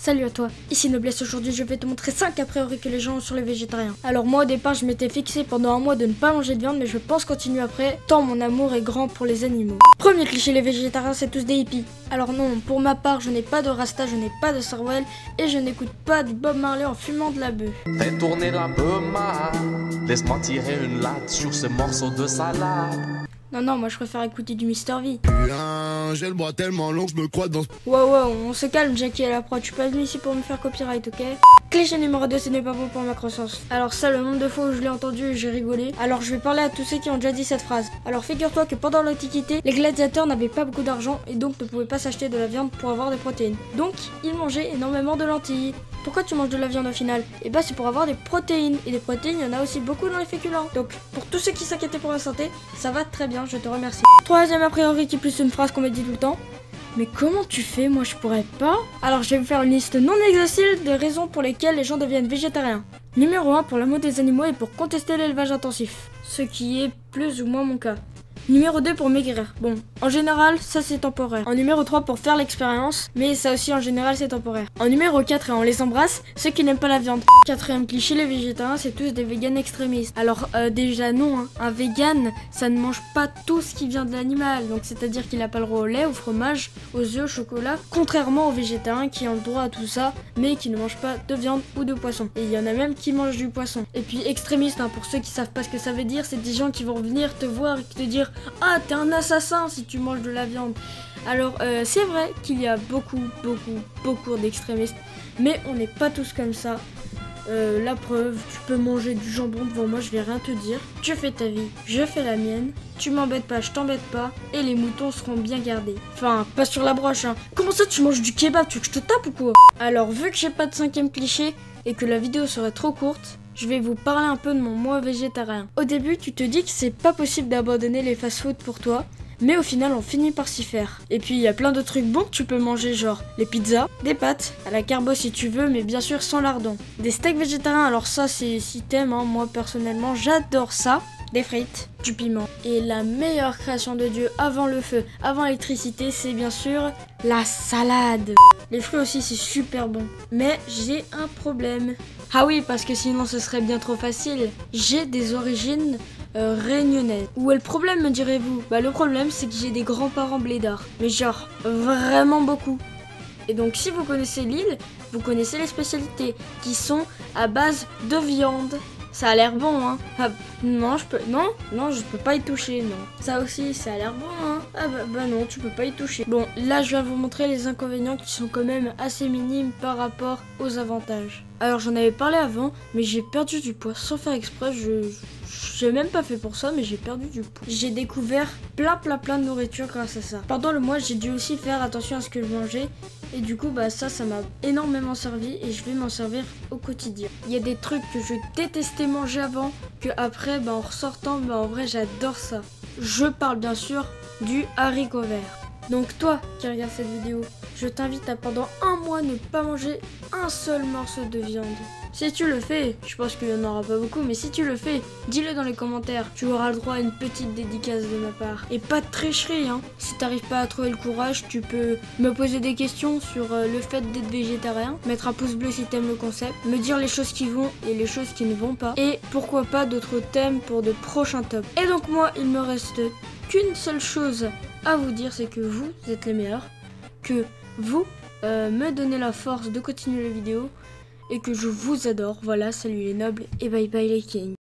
Salut à toi, ici Noblesse. Aujourd'hui je vais te montrer 5 a priori que les gens ont sur les végétariens. Alors moi au départ je m'étais fixé pendant un mois de ne pas manger de viande, mais je pense continuer après, tant mon amour est grand pour les animaux. Premier cliché, les végétariens c'est tous des hippies. Alors non, pour ma part je n'ai pas de rasta, je n'ai pas de Sarwell et je n'écoute pas du Bob Marley en fumant de la bœuf. Fais tourner la bema, laisse-moi tirer une latte sur ce morceau de salade. Non, moi je préfère écouter du Mr V. J'ai le bras tellement long que je me crois dans... Wow, on se calme, Jackie à la prod, je suis pas venu ici pour me faire copyright, ok? Cliché numéro 2, ce n'est pas bon pour ma croissance. Alors ça, le nombre de fois où je l'ai entendu et j'ai rigolé. Alors je vais parler à tous ceux qui ont déjà dit cette phrase. Alors figure-toi que pendant l'Antiquité, les gladiateurs n'avaient pas beaucoup d'argent et donc ne pouvaient pas s'acheter de la viande pour avoir des protéines. Donc, ils mangeaient énormément de lentilles. Pourquoi tu manges de la viande au final? Et bah c'est pour avoir des protéines. Et des protéines, il y en a aussi beaucoup dans les féculents. Donc pour tous ceux qui s'inquiétaient pour la santé, ça va très bien, je te remercie. Troisième a priori qui est plus une phrase qu'on me dit tout le temps. Mais comment tu fais? Moi je pourrais pas. Alors je vais vous faire une liste non exhaustive des raisons pour lesquelles les gens deviennent végétariens. Numéro 1, pour l'amour des animaux et pour contester l'élevage intensif. Ce qui est plus ou moins mon cas. Numéro 2 pour maigrir. Bon, en général, ça c'est temporaire. En numéro 3 pour faire l'expérience, mais ça aussi en général c'est temporaire. En numéro 4, et on les embrasse, ceux qui n'aiment pas la viande. Quatrième cliché, les végétariens c'est tous des véganes extrémistes. Alors déjà non, hein. Un vegan, ça ne mange pas tout ce qui vient de l'animal. Donc c'est-à-dire qu'il n'a pas le droit au lait, au fromage, aux œufs, au chocolat. Contrairement aux végétariens qui ont le droit à tout ça, mais qui ne mangent pas de viande ou de poisson. Et il y en a même qui mangent du poisson. Et puis extrémiste, hein, pour ceux qui savent pas ce que ça veut dire, c'est des gens qui vont venir te voir et te dire: ah, t'es un assassin si tu manges de la viande. Alors, c'est vrai qu'il y a beaucoup d'extrémistes, mais on n'est pas tous comme ça. La preuve, tu peux manger du jambon devant moi, je vais rien te dire. Tu fais ta vie, je fais la mienne. Tu m'embêtes pas, je t'embête pas. Et les moutons seront bien gardés. Enfin, pas sur la broche, hein. Comment ça, tu manges du kebab? Tu veux que je te tape ou quoi? Alors, vu que j'ai pas de 5e cliché et que la vidéo serait trop courte, je vais vous parler un peu de mon mois végétarien. Au début, tu te dis que c'est pas possible d'abandonner les fast-food pour toi, mais au final, on finit par s'y faire. Et puis, il y a plein de trucs bons que tu peux manger, genre les pizzas, des pâtes, à la carbo si tu veux, mais bien sûr sans lardon. Des steaks végétariens, alors ça, c'est si t'aimes, hein. Moi personnellement, j'adore ça. Des frites, du piment. Et la meilleure création de Dieu avant le feu, avant l'électricité, c'est bien sûr la salade. Les fruits aussi, c'est super bon. Mais j'ai un problème. Ah oui, parce que sinon ce serait bien trop facile. J'ai des origines réunionnaises. Où est le problème, me direz-vous? Bah le problème, c'est que j'ai des grands-parents blédards. Mais genre, vraiment beaucoup. Et donc si vous connaissez l'île, vous connaissez les spécialités qui sont à base de viande. Ça a l'air bon, hein. Ah, non, je peux pas y toucher, non. Ça aussi, ça a l'air bon, hein. Ah bah non, tu peux pas y toucher. Bon, là, je vais vous montrer les inconvénients qui sont quand même assez minimes par rapport aux avantages. Alors, j'en avais parlé avant, mais j'ai perdu du poids sans faire exprès. J'ai même pas fait pour ça, mais j'ai perdu du poids. J'ai découvert plein de nourriture grâce à ça. Pendant le mois, j'ai dû aussi faire attention à ce que je mangeais. Et du coup, bah ça m'a énormément servi et je vais m'en servir au quotidien. Il y a des trucs que je détestais manger avant, que après, bah en ressortant, bah en vrai, j'adore ça. Je parle bien sûr du haricot vert. Donc toi qui regardes cette vidéo, je t'invite à pendant un mois ne pas manger un seul morceau de viande. Si tu le fais, je pense qu'il n'y en aura pas beaucoup, mais si tu le fais, dis-le dans les commentaires. Tu auras le droit à une petite dédicace de ma part. Et pas de tricherie, hein. Si t'arrives pas à trouver le courage, tu peux me poser des questions sur le fait d'être végétarien, mettre un pouce bleu si t'aimes le concept, me dire les choses qui vont et les choses qui ne vont pas, et pourquoi pas d'autres thèmes pour de prochains tops. Et donc moi, il me reste qu'une seule chose à vous dire, c'est que vous êtes les meilleurs, que vous me donnez la force de continuer la vidéo, et que je vous adore. Voilà, salut les nobles et bye bye les kings.